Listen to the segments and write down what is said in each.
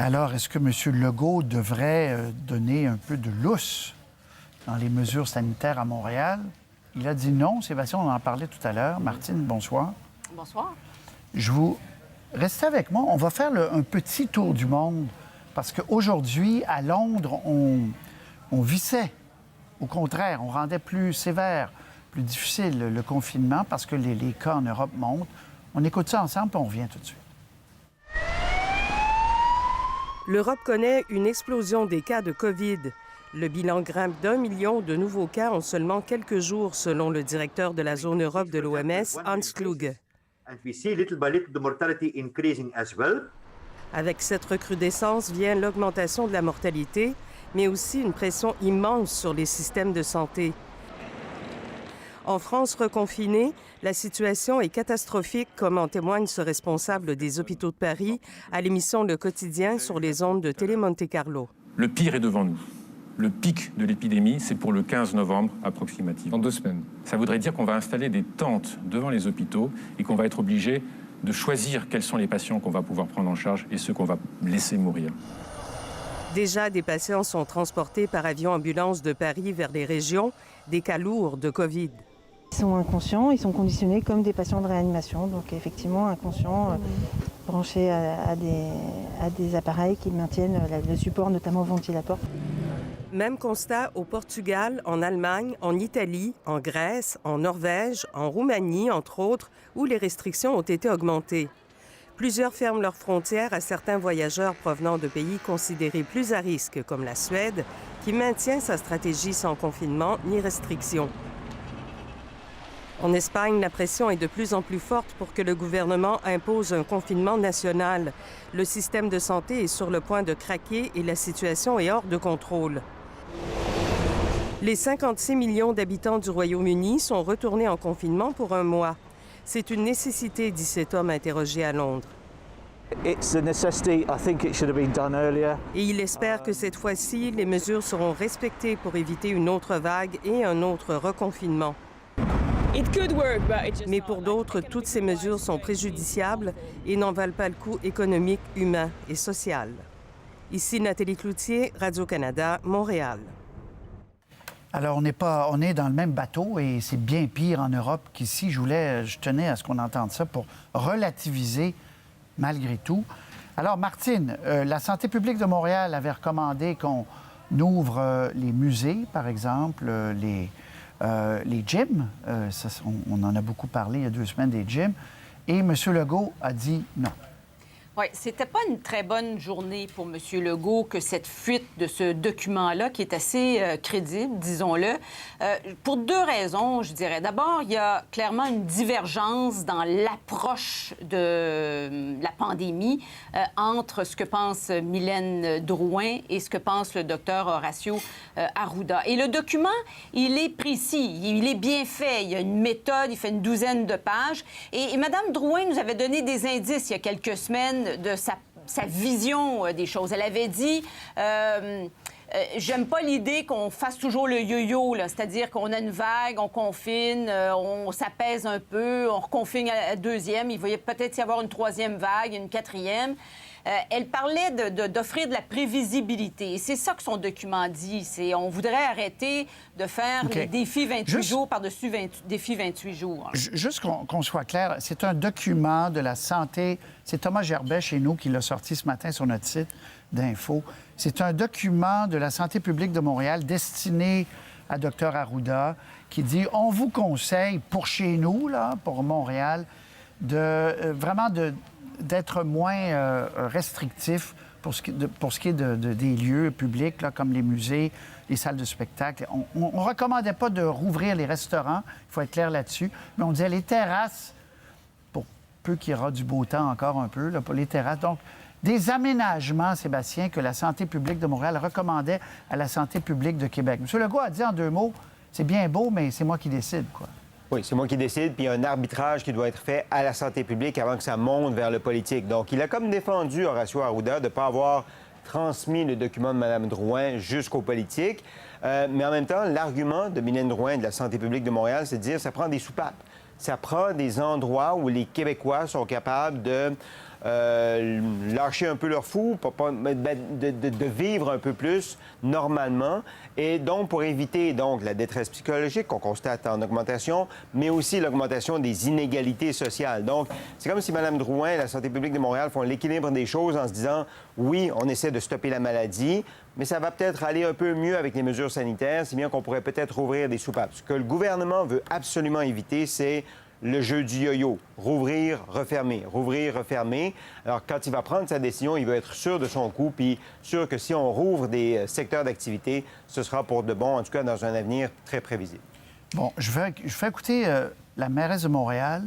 Alors, est-ce que M. Legault devrait donner un peu de lousse dans les mesures sanitaires à Montréal? Il a dit non. Sébastien, on en parlait tout à l'heure. Martine, bonsoir. Bonsoir. Restez avec moi. On va faire un petit tour du monde parce qu'aujourd'hui, à Londres, on vissait. Au contraire, on rendait plus sévère, plus difficile le confinement parce que les cas en Europe montent. On écoute ça ensemble puis on revient tout de suite. L'Europe connaît une explosion des cas de COVID. Le bilan grimpe d'1 million de nouveaux cas en seulement quelques jours, selon le directeur de la zone Europe de l'OMS, Hans Kluge. Avec cette recrudescence vient l'augmentation de la mortalité, mais aussi une pression immense sur les systèmes de santé. En France reconfinée, la situation est catastrophique, comme en témoigne ce responsable des hôpitaux de Paris à l'émission Le Quotidien sur les ondes de Télé Monte Carlo. Le pire est devant nous. Le pic de l'épidémie, c'est pour le 15 novembre approximatif, dans 2 semaines. Ça voudrait dire qu'on va installer des tentes devant les hôpitaux et qu'on va être obligé de choisir quels sont les patients qu'on va pouvoir prendre en charge et ceux qu'on va laisser mourir. Déjà, des patients sont transportés par avion-ambulance de Paris vers les régions, des cas lourds de COVID. Ils sont inconscients, ils sont conditionnés comme des patients de réanimation, donc effectivement inconscients, branchés à des appareils qui maintiennent le support, notamment ventilateur. Même constat au Portugal, en Allemagne, en Italie, en Grèce, en Norvège, en Roumanie, entre autres, où les restrictions ont été augmentées. Plusieurs ferment leurs frontières à certains voyageurs provenant de pays considérés plus à risque, comme la Suède, qui maintient sa stratégie sans confinement ni restrictions. En Espagne, la pression est de plus en plus forte pour que le gouvernement impose un confinement national. Le système de santé est sur le point de craquer et la situation est hors de contrôle. Les 56 millions d'habitants du Royaume-Uni sont retournés en confinement pour 1 mois. C'est une nécessité, dit cet homme interrogé à Londres. Et il espère que cette fois-ci, les mesures seront respectées pour éviter une autre vague et un autre reconfinement. Mais pour d'autres, toutes ces mesures sont préjudiciables et n'en valent pas le coût économique, humain et social. Ici Nathalie Cloutier, Radio-Canada, Montréal. Alors, on est dans le même bateau et c'est bien pire en Europe qu'ici. Je tenais à ce qu'on entende ça pour relativiser malgré tout. Alors, Martine, la santé publique de Montréal avait recommandé qu'on ouvre les musées, par exemple, les gyms. On en a beaucoup parlé il y a 2 semaines des gyms. Et M. Legault a dit non. Oui, c'était pas une très bonne journée pour M. Legault que cette fuite de ce document-là, qui est assez crédible, disons-le, pour 2 raisons, je dirais. D'abord, il y a clairement une divergence dans l'approche de la pandémie entre ce que pense Mylène Drouin et ce que pense le docteur Horacio Arruda. Et le document, il est précis, il est bien fait. Il y a une méthode, il fait une 12aine de pages. Et Mme Drouin nous avait donné des indices il y a quelques semaines de sa vision des choses. Elle avait dit j'aime pas l'idée qu'on fasse toujours le yo-yo, là, c'est-à-dire qu'on a une vague, on confine, on s'apaise un peu, on reconfine à la 2e, il va peut-être y avoir une 3e vague, une 4e. Elle parlait d'offrir de la prévisibilité. Et c'est ça que son document dit. On voudrait arrêter de faire les défis 28 jours par-dessus défis 28 jours. Juste qu'on soit clair, c'est un document de la santé. C'est Thomas Gerbet chez nous qui l'a sorti ce matin sur notre site d'info. C'est un document de la santé publique de Montréal destiné à Dr Arruda qui dit on vous conseille pour chez nous, là, pour Montréal, d'être moins restrictif pour ce qui est des lieux publics, là, comme les musées, les salles de spectacle. On ne recommandait pas de rouvrir les restaurants, il faut être clair là-dessus, mais on disait les terrasses, pour peu qu'il y aura du beau temps encore un peu, là, pour les terrasses. Donc, des aménagements, Sébastien, que la santé publique de Montréal recommandait à la santé publique de Québec. M. Legault a dit en 2 mots, c'est bien beau, mais c'est moi qui décide, quoi. Oui, c'est moi qui décide, puis il y a un arbitrage qui doit être fait à la santé publique avant que ça monte vers le politique. Donc, il a comme défendu Horacio Arruda de ne pas avoir transmis le document de Mme Drouin jusqu'aux politiques. Mais en même temps, l'argument de Mylène Drouin de la santé publique de Montréal, c'est de dire que ça prend des soupapes. Ça prend des endroits où les Québécois sont capables de lâcher un peu leur fou, de vivre un peu plus normalement. Et donc, pour éviter la détresse psychologique qu'on constate en augmentation, mais aussi l'augmentation des inégalités sociales. Donc, c'est comme si Mme Drouin et la Santé publique de Montréal font l'équilibre des choses en se disant, oui, on essaie de stopper la maladie, mais ça va peut-être aller un peu mieux avec les mesures sanitaires, si bien qu'on pourrait peut-être rouvrir des soupapes. Ce que le gouvernement veut absolument éviter, c'est le jeu du yo-yo. Rouvrir, refermer, rouvrir, refermer. Alors, quand il va prendre sa décision, il veut être sûr de son coup, puis sûr que si on rouvre des secteurs d'activité, ce sera pour de bon, en tout cas dans un avenir très prévisible. Bon, je vais écouter la mairesse de Montréal,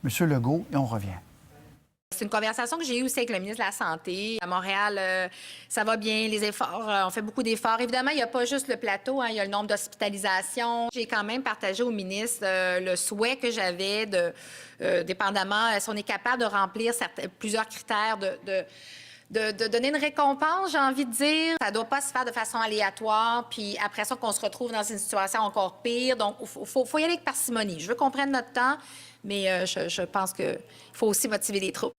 M. Legault, et on revient. C'est une conversation que j'ai eue aussi avec le ministre de la Santé. À Montréal, ça va bien, les efforts, on fait beaucoup d'efforts. Évidemment, il n'y a pas juste le plateau, il y a le nombre d'hospitalisations. J'ai quand même partagé au ministre le souhait que j'avais dépendamment, si on est capable de remplir plusieurs critères de donner une récompense, j'ai envie de dire. Ça ne doit pas se faire de façon aléatoire, puis après ça, qu'on se retrouve dans une situation encore pire. Donc, il faut y aller avec parcimonie. Je veux qu'on prenne notre temps, mais je pense qu'il faut aussi motiver les troupes.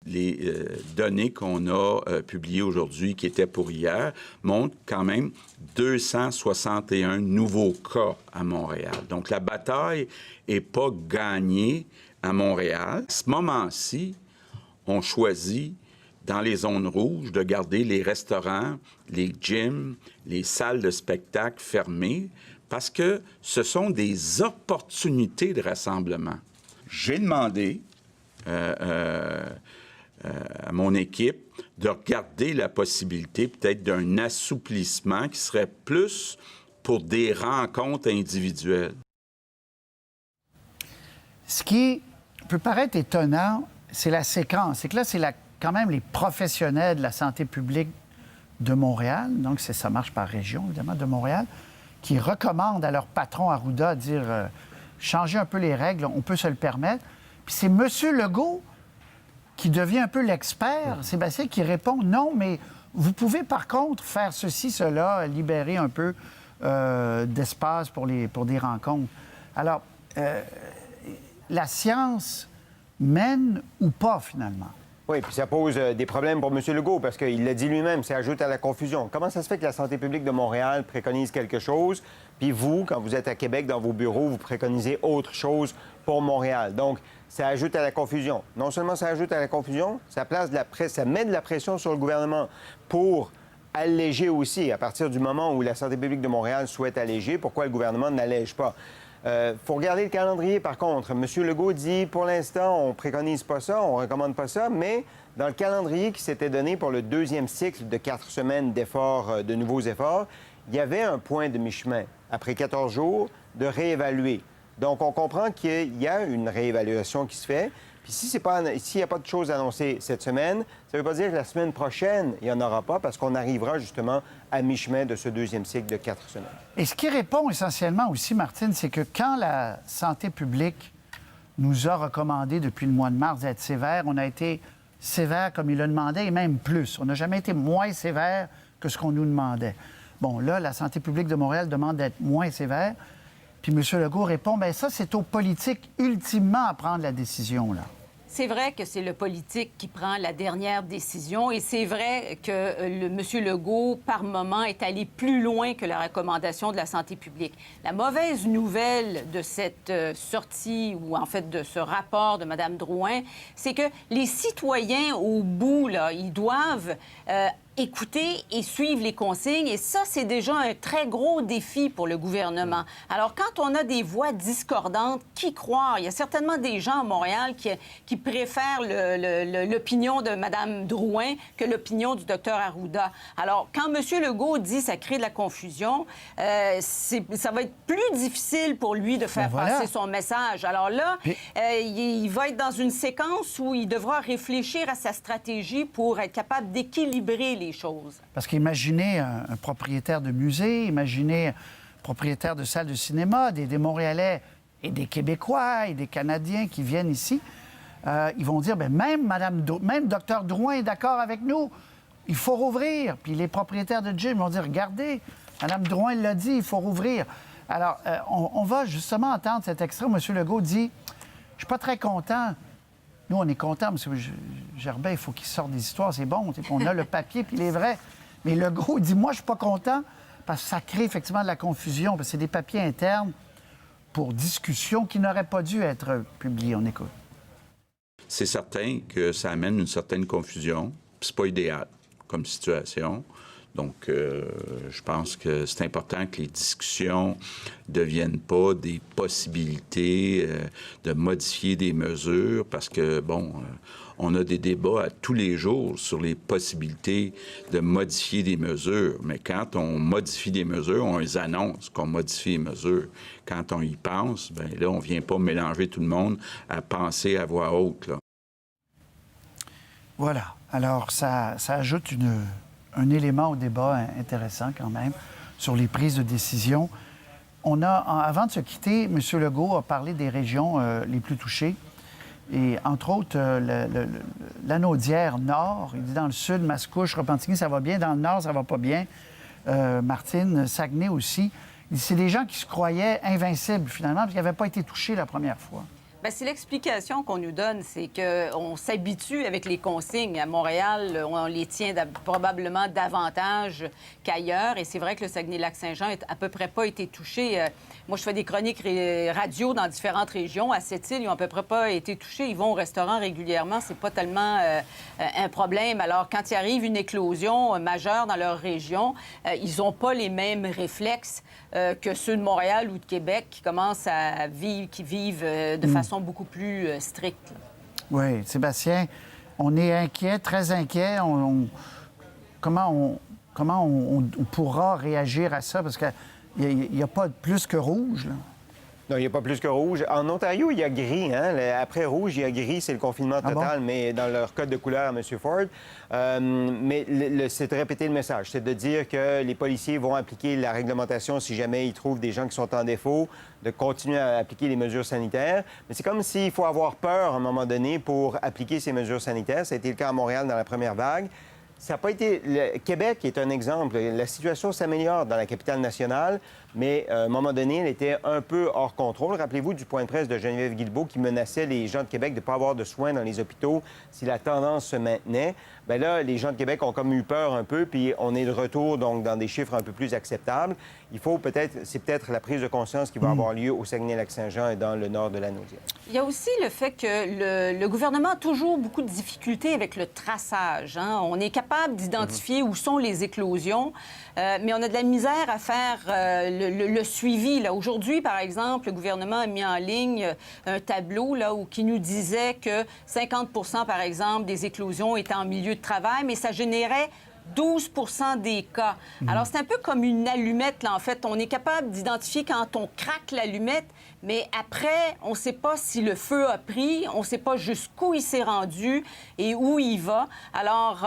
Les données qu'on a publiées aujourd'hui, qui étaient pour hier, montrent quand même 261 nouveaux cas à Montréal. Donc, la bataille n'est pas gagnée à Montréal. À ce moment-ci, on choisit, dans les zones rouges, de garder les restaurants, les gyms, les salles de spectacle fermées, parce que ce sont des opportunités de rassemblement. J'ai demandé à mon équipe de regarder la possibilité peut-être d'un assouplissement qui serait plus pour des rencontres individuelles. Ce qui peut paraître étonnant, c'est la séquence. C'est que là, c'est quand même les professionnels de la santé publique de Montréal, donc ça marche par région, évidemment, de Montréal, qui recommandent à leur patron Arruda de dire changer un peu les règles, on peut se le permettre. Puis c'est M. Legault qui devient un peu l'expert, Sébastien, qui répond non, mais vous pouvez par contre faire ceci, cela, libérer un peu d'espace pour des rencontres. Alors, la science mène ou pas, finalement? Oui, puis ça pose des problèmes pour M. Legault, parce qu'il l'a dit lui-même, ça ajoute à la confusion. Comment ça se fait que la santé publique de Montréal préconise quelque chose, puis vous, quand vous êtes à Québec, dans vos bureaux, vous préconisez autre chose pour Montréal? Donc, ça ajoute à la confusion. Non seulement ça ajoute à la confusion, ça met de la pression sur le gouvernement pour alléger aussi, à partir du moment où la santé publique de Montréal souhaite alléger, pourquoi le gouvernement n'allège pas? Faut regarder le calendrier, par contre. M. Legault dit, pour l'instant, on préconise pas ça, on recommande pas ça, mais dans le calendrier qui s'était donné pour le deuxième cycle de 4 semaines d'efforts, de nouveaux efforts, il y avait un point de mi-chemin, après 14 jours, de réévaluer. Donc, on comprend qu'il y a une réévaluation qui se fait. Puis s'il n'y a pas de choses annoncées cette semaine, ça ne veut pas dire que la semaine prochaine, il n'y en aura pas, parce qu'on arrivera justement à mi-chemin de ce deuxième cycle de 4 semaines. Et ce qui répond essentiellement aussi, Martine, c'est que quand la santé publique nous a recommandé depuis le mois de mars d'être sévère, on a été sévère comme il le demandait, et même plus. On n'a jamais été moins sévère que ce qu'on nous demandait. Bon, là, la santé publique de Montréal demande d'être moins sévère. Puis M. Legault répond, bien ça, c'est aux politiques ultimement à prendre la décision, là. C'est vrai que c'est le politique qui prend la dernière décision et c'est vrai que M. Legault, par moment, est allé plus loin que la recommandation de la santé publique. La mauvaise nouvelle de cette sortie, ou en fait de ce rapport de Mme Drouin, c'est que les citoyens, au bout, là, ils doivent écouter et suivre les consignes. Et ça, c'est déjà un très gros défi pour le gouvernement. Alors, quand on a des voix discordantes, qui croire? Il y a certainement des gens à Montréal qui préfèrent l'opinion de Mme Drouin que l'opinion du Dr Arruda. Alors, quand M. Legault dit ça crée de la confusion, ça va être plus difficile pour lui de faire passer son message. Alors là, il va être dans une séquence où il devra réfléchir à sa stratégie pour être capable d'équilibrer les choses. Parce qu'imaginez un propriétaire de musée, imaginez un propriétaire de salle de cinéma, des Montréalais et des Québécois et des Canadiens qui viennent ici, ils vont dire, bien, même Dr Drouin est d'accord avec nous, il faut rouvrir. Puis les propriétaires de gym vont dire, regardez, Mme Drouin l'a dit, il faut rouvrir. Alors, on va justement entendre cet extrait où M. Legault dit, je ne suis pas très content Nous, on est contents, M. Gerbet, il faut qu'il sorte des histoires, c'est bon, on a le papier, puis il est vrai. Mais Legault dit, moi, je suis pas content, parce que ça crée effectivement de la confusion, parce que c'est des papiers internes pour discussion qui n'auraient pas dû être publiés. On écoute. C'est certain que ça amène une certaine confusion. C'est pas idéal comme situation. Donc, je pense que c'est important que les discussions ne deviennent pas des possibilités de modifier des mesures parce que, bon, on a des débats à tous les jours sur les possibilités de modifier des mesures. Mais quand on modifie des mesures, on les annonce qu'on modifie les mesures. Quand on y pense, bien là, on ne vient pas mélanger tout le monde à penser à voix haute, là. Voilà. Alors, ça ajoute un élément au débat intéressant quand même sur les prises de décision. Avant de se quitter, M. Legault a parlé des régions les plus touchées. Et entre autres, l'Anaudière Nord, il dit dans le sud, Mascouche, Repentigny, ça va bien. Dans le Nord, ça va pas bien. Martine, Saguenay aussi. Il dit, c'est des gens qui se croyaient invincibles finalement parce qu'ils n'avaient pas été touchés la première fois. Bien, c'est l'explication qu'on nous donne, c'est qu'on s'habitue avec les consignes. À Montréal, on les tient probablement davantage qu'ailleurs. Et c'est vrai que le Saguenay-Lac-Saint-Jean n'a à peu près pas été touché. Moi, je fais des chroniques radio dans différentes régions. À Sept-Îles, ils n'ont à peu près pas été touchés. Ils vont au restaurant régulièrement. C'est pas tellement un problème. Alors, quand il arrive une éclosion majeure dans leur région, ils n'ont pas les mêmes réflexes que ceux de Montréal ou de Québec qui commencent à vivre, qui vivent de façon beaucoup plus stricte. Oui, Sébastien, on est inquiet, très inquiet. Comment on pourra réagir à ça? Parce qu'il n'y a pas plus que rouge, là. Non, il n'y a pas plus que rouge. En Ontario, il y a gris. Hein? Après rouge, il y a gris, c'est le confinement total, mais dans leur code de couleur à M. Ford. Mais c'est de répéter le message. C'est de dire que les policiers vont appliquer la réglementation si jamais ils trouvent des gens qui sont en défaut, de continuer à appliquer les mesures sanitaires. Mais c'est comme s'il faut avoir peur à un moment donné pour appliquer ces mesures sanitaires. Ça a été le cas à Montréal dans la première vague. Ça n'a pas été... Le Québec est un exemple. La situation s'améliore dans la capitale nationale, mais à un moment donné, elle était un peu hors contrôle. Rappelez-vous du point de presse de Geneviève Guilbeault qui menaçait les gens de Québec de ne pas avoir de soins dans les hôpitaux si la tendance se maintenait. Bien là, les gens de Québec ont comme eu peur un peu, puis on est de retour donc dans des chiffres un peu plus acceptables. Il faut c'est peut-être la prise de conscience qui va avoir lieu au Saguenay-Lac-Saint-Jean et dans le nord de la Naudière. Il y a aussi le fait que le gouvernement a toujours beaucoup de difficultés avec le traçage. Hein? On est capable d'identifier où sont les éclosions, mais on a de la misère à faire le suivi. Là. Aujourd'hui, par exemple, le gouvernement a mis en ligne un tableau là, qui nous disait que 50 par exemple, des éclosions étaient en milieu de travail, mais ça générait 12 des cas. Alors, c'est un peu comme une allumette, là, en fait. On est capable d'identifier quand on craque l'allumette, mais après, on ne sait pas si le feu a pris, on ne sait pas jusqu'où il s'est rendu et où il va. Alors,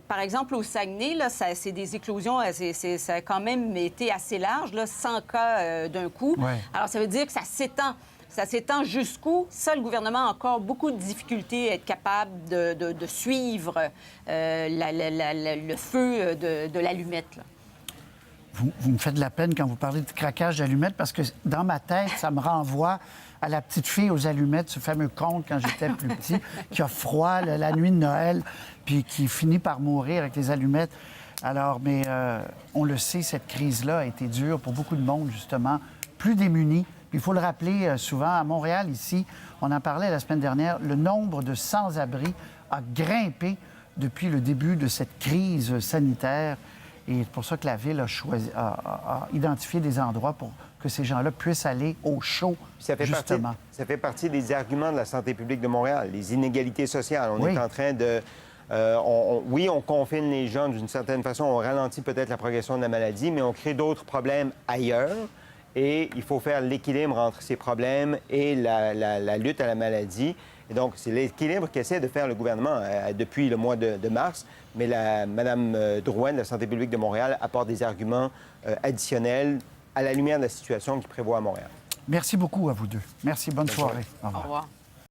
par exemple, au Saguenay, là, c'est des éclosions, ça a quand même été assez large, là, 100 cas d'un coup. Ouais. Alors, ça veut dire que ça s'étend. Ça s'étend jusqu'où? Ça, le gouvernement a encore beaucoup de difficultés à être capable de suivre le feu de l'allumette. Là. Vous me faites de la peine quand vous parlez de craquage d'allumettes parce que dans ma tête, ça me renvoie à la petite fille aux allumettes, ce fameux conte quand j'étais plus petit, qui a froid la nuit de Noël, puis qui finit par mourir avec les allumettes. Alors, mais on le sait, cette crise-là a été dure pour beaucoup de monde, justement, plus démunis. Il faut le rappeler souvent, à Montréal, ici, on en parlait la semaine dernière, le nombre de sans-abri a grimpé depuis le début de cette crise sanitaire. Et c'est pour ça que la Ville a identifié des endroits pour que ces gens-là puissent aller au chaud, justement. Ça fait partie des arguments de la santé publique de Montréal, les inégalités sociales. On est en train de... oui, on confine les gens d'une certaine façon, on ralentit peut-être la progression de la maladie, mais on crée d'autres problèmes ailleurs. Et il faut faire l'équilibre entre ces problèmes et la lutte à la maladie. Et donc, c'est l'équilibre qu'essaie de faire le gouvernement depuis le mois de mars. Mais Mme Drouin de la Santé publique de Montréal apporte des arguments additionnels à la lumière de la situation qui prévaut à Montréal. Merci beaucoup à vous deux. Merci. Bonne soirée. Au revoir.